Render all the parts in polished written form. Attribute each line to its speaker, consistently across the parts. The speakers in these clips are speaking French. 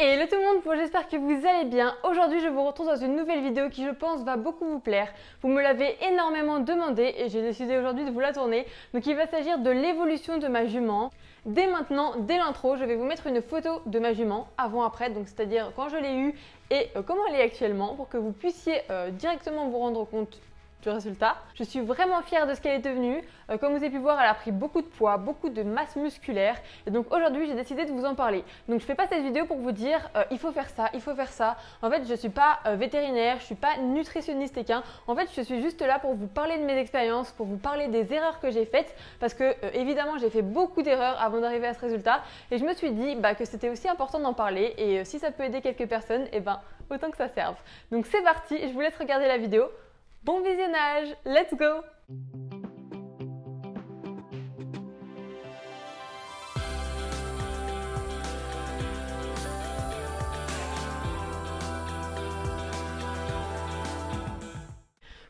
Speaker 1: Hello tout le monde, j'espère que vous allez bien. Aujourd'hui je vous retrouve dans une nouvelle vidéo qui je pense va beaucoup vous plaire. Vous me l'avez énormément demandé et j'ai décidé aujourd'hui de vous la tourner. Donc il va s'agir de l'évolution de ma jument. Dès maintenant, dès l'intro, je vais vous mettre une photo de ma jument avant-après, donc c'est-à-dire quand je l'ai eue et comment elle est actuellement pour que vous puissiez directement vous rendre compte du résultat. Je suis vraiment fière de ce qu'elle est devenue. Comme vous avez pu voir, elle a pris beaucoup de poids, beaucoup de masse musculaire. Et donc aujourd'hui, j'ai décidé de vous en parler. Donc je fais pas cette vidéo pour vous dire il faut faire ça, il faut faire ça. En fait, je suis pas vétérinaire, je suis pas nutritionniste équin. En fait, je suis juste là pour vous parler de mes expériences, pour vous parler des erreurs que j'ai faites. Parce que évidemment, j'ai fait beaucoup d'erreurs avant d'arriver à ce résultat. Et je me suis dit que c'était aussi important d'en parler. Et si ça peut aider quelques personnes, et autant que ça serve. Donc c'est parti, je vous laisse regarder la vidéo. Bon visionnage, let's go!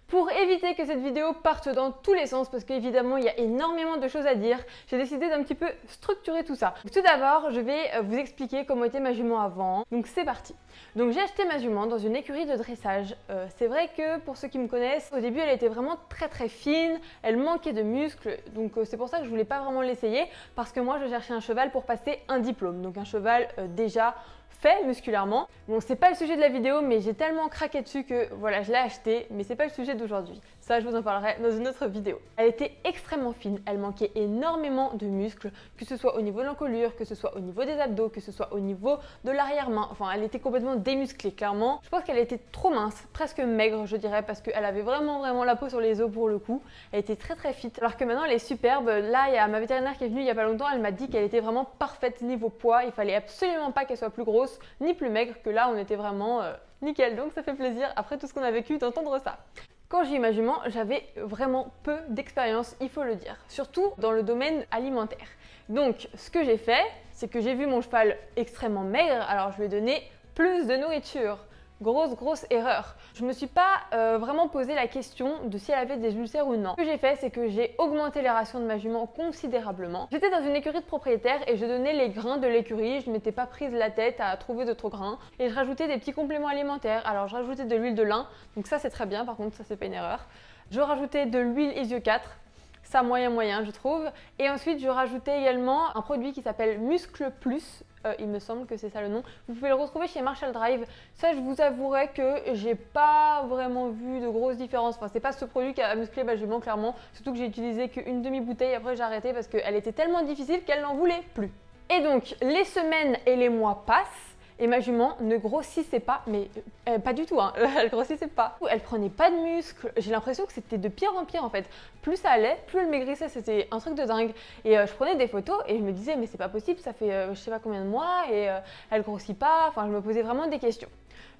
Speaker 1: Pour éviter que cette vidéo parte dans tous les sens, parce qu'évidemment il y a énormément de choses à dire, j'ai décidé d'un petit peu structurer tout ça. Tout d'abord, je vais vous expliquer comment était ma jument avant. Donc c'est parti. Donc j'ai acheté ma jument dans une écurie de dressage. C'est vrai que pour ceux qui me connaissent, au début elle était vraiment très fine, elle manquait de muscles, donc c'est pour ça que je voulais pas vraiment l'essayer, parce que moi je cherchais un cheval pour passer un diplôme, donc un cheval déjà fait musculairement. Bon, c'est pas le sujet de la vidéo, mais j'ai tellement craqué dessus que voilà, je l'ai acheté, mais c'est pas le sujet d'aujourd'hui. Ça, je vous en parlerai dans une autre vidéo. Elle était extrêmement fine, elle manquait énormément de muscles, que ce soit au niveau de l'encolure, que ce soit au niveau des abdos, que ce soit au niveau de l'arrière-main. Enfin, elle était complètement démusclée, clairement. Je pense qu'elle était trop mince, presque maigre, je dirais, parce qu'elle avait vraiment la peau sur les os pour le coup. Elle était très fit. Alors que maintenant, elle est superbe. Là, il y a ma vétérinaire qui est venue il y a pas longtemps, elle m'a dit qu'elle était vraiment parfaite niveau poids. Il fallait absolument pas qu'elle soit plus grosse ni plus maigre, que là on était vraiment nickel, donc ça fait plaisir après tout ce qu'on a vécu d'entendre ça. Quand j'ai eu ma jument, j'avais vraiment peu d'expérience, il faut le dire, surtout dans le domaine alimentaire. Donc ce que j'ai fait, c'est que j'ai vu mon cheval extrêmement maigre, alors je lui ai donné plus de nourriture. Grosse erreur. Je me suis pas vraiment posé la question de si elle avait des ulcères ou non. Ce que j'ai fait, c'est que j'ai augmenté les rations de ma jument considérablement. J'étais dans une écurie de propriétaire et je donnais les grains de l'écurie. Je m'étais pas prise la tête à trouver d'autres grains. Et je rajoutais des petits compléments alimentaires. Alors je rajoutais de l'huile de lin, donc ça c'est très bien, par contre ça c'est pas une erreur. Je rajoutais de l'huile Isio 4. Ça moyen je trouve. Et ensuite je rajoutais également un produit qui s'appelle Muscle Plus. Il me semble que c'est ça le nom. Vous pouvez le retrouver chez Marshall Drive. Ça, je vous avouerai que j'ai pas vraiment vu de grosses différences. Enfin, c'est pas ce produit qui a musclé ma jument, clairement. Surtout que j'ai utilisé qu'une demi-bouteille. Après, j'ai arrêté parce qu'elle était tellement difficile qu'elle n'en voulait plus. Et donc, les semaines et les mois passent. Et ma jument ne grossissait pas, mais pas du tout, hein. Elle grossissait pas. Elle prenait pas de muscles, j'ai l'impression que c'était de pire en pire en fait. Plus ça allait, plus elle maigrissait, c'était un truc de dingue. Et je prenais des photos et je me disais mais c'est pas possible, ça fait je sais pas combien de mois et elle grossit pas, enfin je me posais vraiment des questions.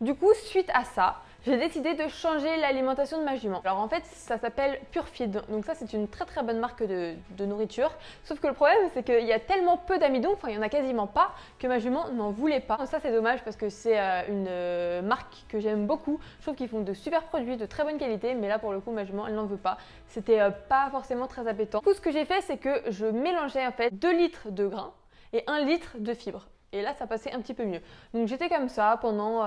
Speaker 1: Du coup, suite à ça, j'ai décidé de changer l'alimentation de ma jument. Alors en fait, ça s'appelle Purfeed. Donc ça, c'est une très bonne marque de nourriture. Sauf que le problème, c'est qu'il y a tellement peu d'amidon, enfin il y en a quasiment pas, que ma jument n'en voulait pas. Ça, c'est dommage parce que c'est une marque que j'aime beaucoup. Je trouve qu'ils font de super produits, de très bonne qualité, mais là pour le coup, ma jument, elle n'en veut pas. C'était pas forcément très appétant. Du coup, ce que j'ai fait, c'est que je mélangeais en fait 2 litres de grains et 1 litre de fibres. Et là, ça passait un petit peu mieux. Donc j'étais comme ça pendant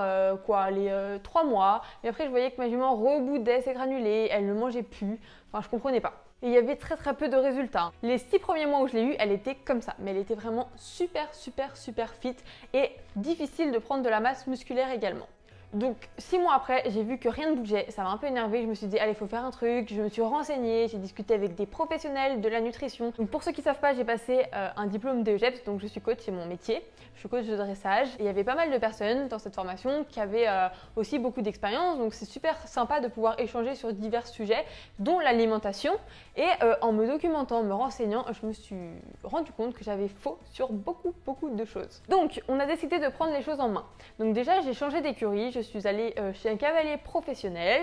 Speaker 1: les 3 mois. Et après, je voyais que ma jument reboudait ses granulés, elle ne mangeait plus. Enfin, je comprenais pas. Et il y avait très peu de résultats. Les 6 premiers mois où je l'ai eue, elle était comme ça. Mais elle était vraiment super fit et difficile de prendre de la masse musculaire également. Donc 6 mois après, j'ai vu que rien ne bougeait, ça m'a un peu énervée, je me suis dit allez, il faut faire un truc, je me suis renseignée, j'ai discuté avec des professionnels de la nutrition. Donc pour ceux qui ne savent pas, j'ai passé un diplôme d'EGEPS, donc je suis coach, c'est mon métier, je suis coach de dressage. Et il y avait pas mal de personnes dans cette formation qui avaient aussi beaucoup d'expérience, donc c'est super sympa de pouvoir échanger sur divers sujets, dont l'alimentation. Et en me documentant, en me renseignant, je me suis rendu compte que j'avais faux sur beaucoup de choses. Donc on a décidé de prendre les choses en main. Donc déjà, j'ai changé d'écurie, je suis allée chez un cavalier professionnel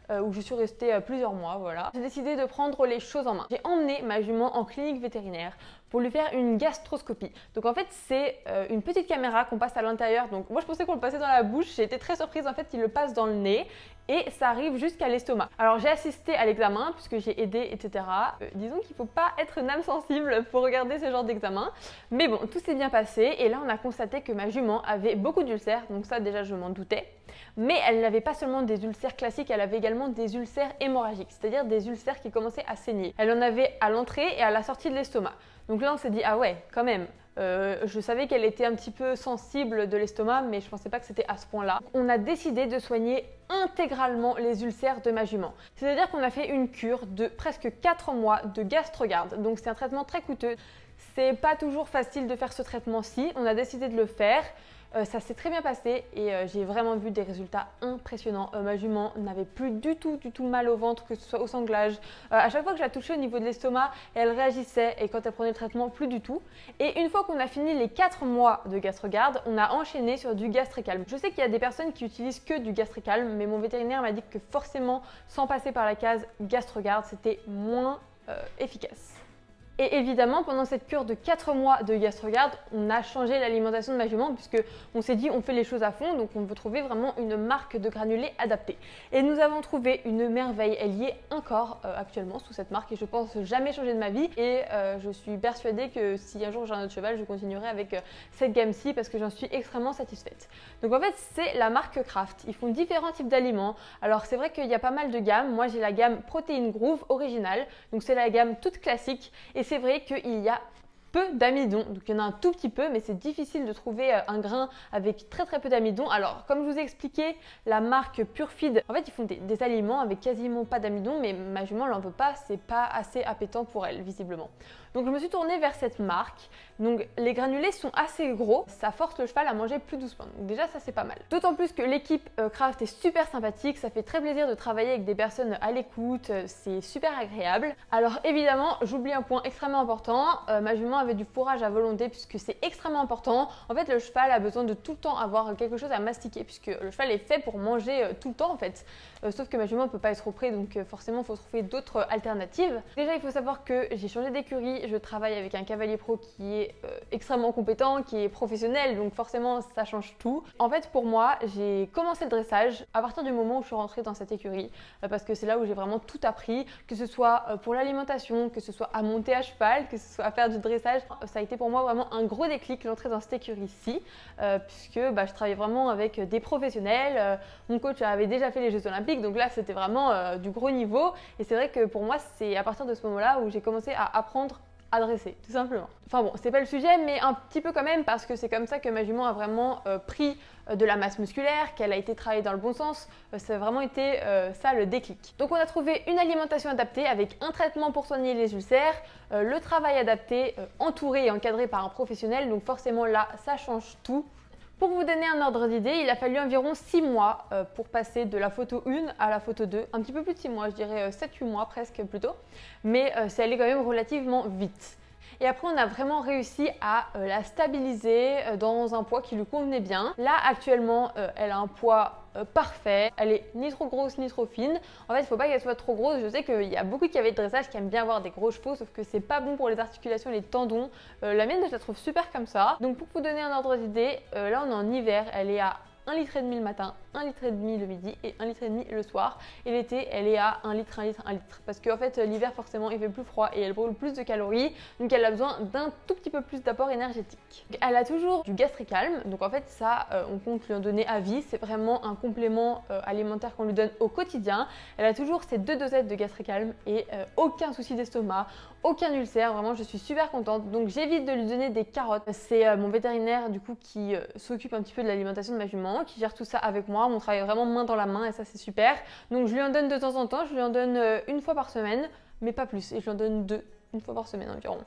Speaker 1: où je suis restée plusieurs mois, voilà. J'ai décidé de prendre les choses en main. J'ai emmené ma jument en clinique vétérinaire pour lui faire une gastroscopie. Donc en fait c'est une petite caméra qu'on passe à l'intérieur. Donc moi je pensais qu'on le passait dans la bouche, j'ai été très surprise, en fait il le passe dans le nez et ça arrive jusqu'à l'estomac. Alors j'ai assisté à l'examen puisque j'ai aidé, etc. Disons qu'il ne faut pas être une âme sensible pour regarder ce genre d'examen. Mais bon, tout s'est bien passé et là on a constaté que ma jument avait beaucoup d'ulcères, donc ça déjà je m'en doutais. Mais elle n'avait pas seulement des ulcères classiques, elle avait également des ulcères hémorragiques, c'est-à-dire des ulcères qui commençaient à saigner. Elle en avait à l'entrée et à la sortie de l'estomac. Donc là on s'est dit, ah ouais, quand même. Je savais qu'elle était un petit peu sensible de l'estomac, mais je ne pensais pas que c'était à ce point-là. On a décidé de soigner intégralement les ulcères de ma jument. C'est-à-dire qu'on a fait une cure de presque 4 mois de GastroGuard. Donc c'est un traitement très coûteux. C'est pas toujours facile de faire ce traitement-ci. On a décidé de le faire. Ça s'est très bien passé et j'ai vraiment vu des résultats impressionnants. Ma jument n'avait plus du tout mal au ventre, que ce soit au sanglage. À chaque fois que je la touchais au niveau de l'estomac, elle réagissait et quand elle prenait le traitement, plus du tout. Et une fois qu'on a fini les 4 mois de GastroGuard, on a enchaîné sur du Gastricalm. Je sais qu'il y a des personnes qui utilisent que du Gastricalm, mais mon vétérinaire m'a dit que forcément, sans passer par la case GastroGuard, c'était moins efficace. Et évidemment, pendant cette cure de 4 mois de GastroGuard, on a changé l'alimentation de ma jument puisque on s'est dit on fait les choses à fond, donc on veut trouver vraiment une marque de granulés adaptée. Et nous avons trouvé une merveille, elle y est encore actuellement sous cette marque et je pense jamais changer de ma vie. Et je suis persuadée que si un jour j'ai un autre cheval, je continuerai avec cette gamme-ci parce que j'en suis extrêmement satisfaite. Donc en fait, c'est la marque Kraft. Ils font différents types d'aliments. Alors c'est vrai qu'il y a pas mal de gammes. Moi j'ai la gamme Protein Groove originale, donc c'est la gamme toute classique. Et c'est vrai qu'il y a peu d'amidon, donc il y en a un tout petit peu, mais c'est difficile de trouver un grain avec très peu d'amidon. Alors comme je vous ai expliqué, la marque Purefeed, en fait ils font des aliments avec quasiment pas d'amidon, mais ma jument l'en veut pas, c'est pas assez appétant pour elle visiblement. Donc je me suis tournée vers cette marque. Donc les granulés sont assez gros, ça force le cheval à manger plus doucement. Donc déjà ça c'est pas mal. D'autant plus que l'équipe Kraft est super sympathique, ça fait très plaisir de travailler avec des personnes à l'écoute, c'est super agréable. Alors évidemment, j'oublie un point extrêmement important, ma jument avait du fourrage à volonté puisque c'est extrêmement important. En fait le cheval a besoin de tout le temps avoir quelque chose à mastiquer puisque le cheval est fait pour manger tout le temps en fait. Sauf que ma jument ne peut pas être auprès, donc forcément il faut trouver d'autres alternatives. Déjà il faut savoir que j'ai changé d'écurie, je travaille avec un cavalier pro qui est extrêmement compétent, qui est professionnel, donc forcément ça change tout. En fait pour moi j'ai commencé le dressage à partir du moment où je suis rentrée dans cette écurie parce que c'est là où j'ai vraiment tout appris, que ce soit pour l'alimentation, que ce soit à monter à cheval, que ce soit à faire du dressage. Ça a été pour moi vraiment un gros déclic l'entrée dans cette écurie-ci puisque je travaillais vraiment avec des professionnels. Mon coach avait déjà fait les Jeux Olympiques, donc là c'était vraiment du gros niveau et c'est vrai que pour moi c'est à partir de ce moment-là où j'ai commencé à apprendre à dresser, tout simplement. Enfin bon, c'est pas le sujet, mais un petit peu quand même, parce que c'est comme ça que ma jument a vraiment pris de la masse musculaire, qu'elle a été travaillée dans le bon sens. Ça a vraiment été ça le déclic. Donc on a trouvé une alimentation adaptée avec un traitement pour soigner les ulcères, le travail adapté, entouré et encadré par un professionnel, donc forcément là, ça change tout. Pour vous donner un ordre d'idée, il a fallu environ 6 mois pour passer de la photo 1 à la photo 2. Un petit peu plus de 6 mois, je dirais 7-8 mois presque plutôt. Mais c'est allé quand même relativement vite. Et après, on a vraiment réussi à la stabiliser dans un poids qui lui convenait bien. Là, actuellement, elle a un poids parfait. Elle est ni trop grosse ni trop fine. En fait, il ne faut pas qu'elle soit trop grosse. Je sais qu'il y a beaucoup de cavaliers de dressage qui aiment bien avoir des gros chevaux, sauf que c'est pas bon pour les articulations et les tendons. La mienne, je la trouve super comme ça. Donc, pour vous donner un ordre d'idée, là, on est en hiver. Elle est à 1,5 litre le matin, 1,5 litre le midi et 1,5 litre le soir. Et l'été, elle est à 1 litre, 1 litre, 1 litre. Parce qu'en fait, l'hiver, forcément, il fait plus froid et elle brûle plus de calories. Donc, elle a besoin d'un tout petit peu plus d'apport énergétique. Elle a toujours du Gastricalm. Donc, en fait, ça, on compte lui en donner à vie. C'est vraiment un complément alimentaire qu'on lui donne au quotidien. Elle a toujours ses 2 dosettes de Gastricalm et aucun souci d'estomac, aucun ulcère. Vraiment, je suis super contente. Donc, j'évite de lui donner des carottes. C'est mon vétérinaire, du coup, qui s'occupe un petit peu de l'alimentation de ma jument, qui gère tout ça avec moi. On travaille vraiment main dans la main et ça c'est super. Donc je lui en donne de temps en temps, je lui en donne une fois par semaine, mais pas plus. Et je lui en donne une fois par semaine environ.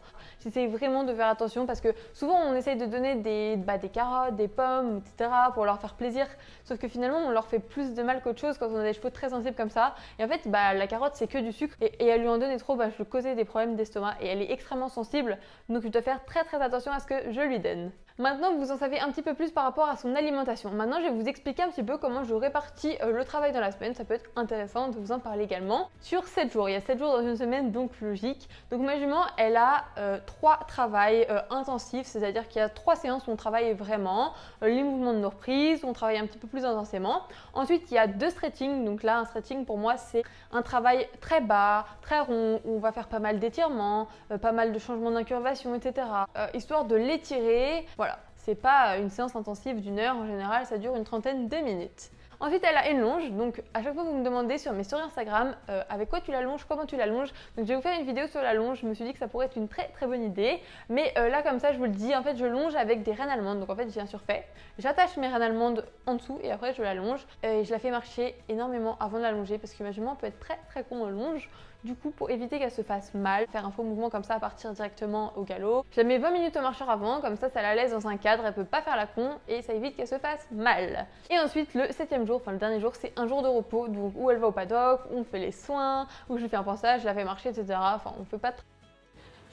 Speaker 1: J'essaie vraiment de faire attention parce que souvent on essaye de donner des carottes, des pommes, etc. pour leur faire plaisir. Sauf que finalement on leur fait plus de mal qu'autre chose quand on a des chevaux très sensibles comme ça. Et en fait la carotte c'est que du sucre et elle lui en donner trop, je lui causais des problèmes d'estomac et elle est extrêmement sensible. Donc je dois faire très attention à ce que je lui donne. Maintenant, vous en savez un petit peu plus par rapport à son alimentation. Maintenant, je vais vous expliquer un petit peu comment je répartis le travail dans la semaine. Ça peut être intéressant de vous en parler également. Sur 7 jours, il y a 7 jours dans une semaine, donc logique. Donc ma jument, elle a 3 travails intensifs, c'est-à-dire qu'il y a 3 séances où on travaille vraiment. Les mouvements de nos reprises, on travaille un petit peu plus intensément. Ensuite, il y a 2 stretching. Donc là, un stretching pour moi, c'est un travail très bas, très rond, où on va faire pas mal d'étirements, pas mal de changements d'incurvation, etc. Histoire de l'étirer. Voilà, c'est pas une séance intensive d'une heure, en général ça dure une trentaine de minutes. Ensuite, elle a une longe, donc à chaque fois vous me demandez sur mes stories Instagram avec quoi tu l'allonges, comment tu l'allonges. Donc je vais vous faire une vidéo sur la longe, je me suis dit que ça pourrait être une très très bonne idée. Mais là comme ça je vous le dis, en fait je longe avec des reines allemandes, donc en fait j'ai un surfait. J'attache mes reines allemandes en dessous et après je l'allonge et je la fais marcher énormément avant de l'allonger parce que ma jument peut être très très con en longe. Du coup, pour éviter qu'elle se fasse mal, faire un faux mouvement comme ça à partir directement au galop. Je la mets 20 minutes au marcheur avant, comme ça la laisse dans un cadre, elle peut pas faire la con et ça évite qu'elle se fasse mal. Et ensuite, le 7e jour, enfin le dernier jour, c'est un jour de repos, donc où elle va au paddock, où on fait les soins, où je lui fais un pansage, je la fais marcher, etc. Enfin, on fait pas trop.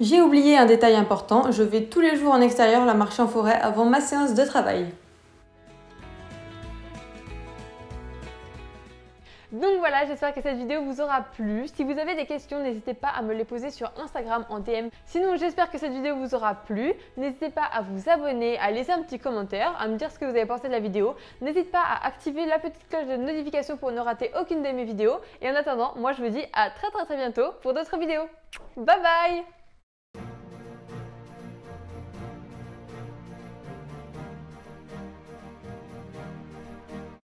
Speaker 1: J'ai oublié un détail important, je vais tous les jours en extérieur la marcher en forêt avant ma séance de travail. Donc voilà, j'espère que cette vidéo vous aura plu. Si vous avez des questions, n'hésitez pas à me les poser sur Instagram en DM. Sinon, j'espère que cette vidéo vous aura plu. N'hésitez pas à vous abonner, à laisser un petit commentaire, à me dire ce que vous avez pensé de la vidéo. N'hésitez pas à activer la petite cloche de notification pour ne rater aucune de mes vidéos. Et en attendant, moi je vous dis à très bientôt pour d'autres vidéos. Bye bye!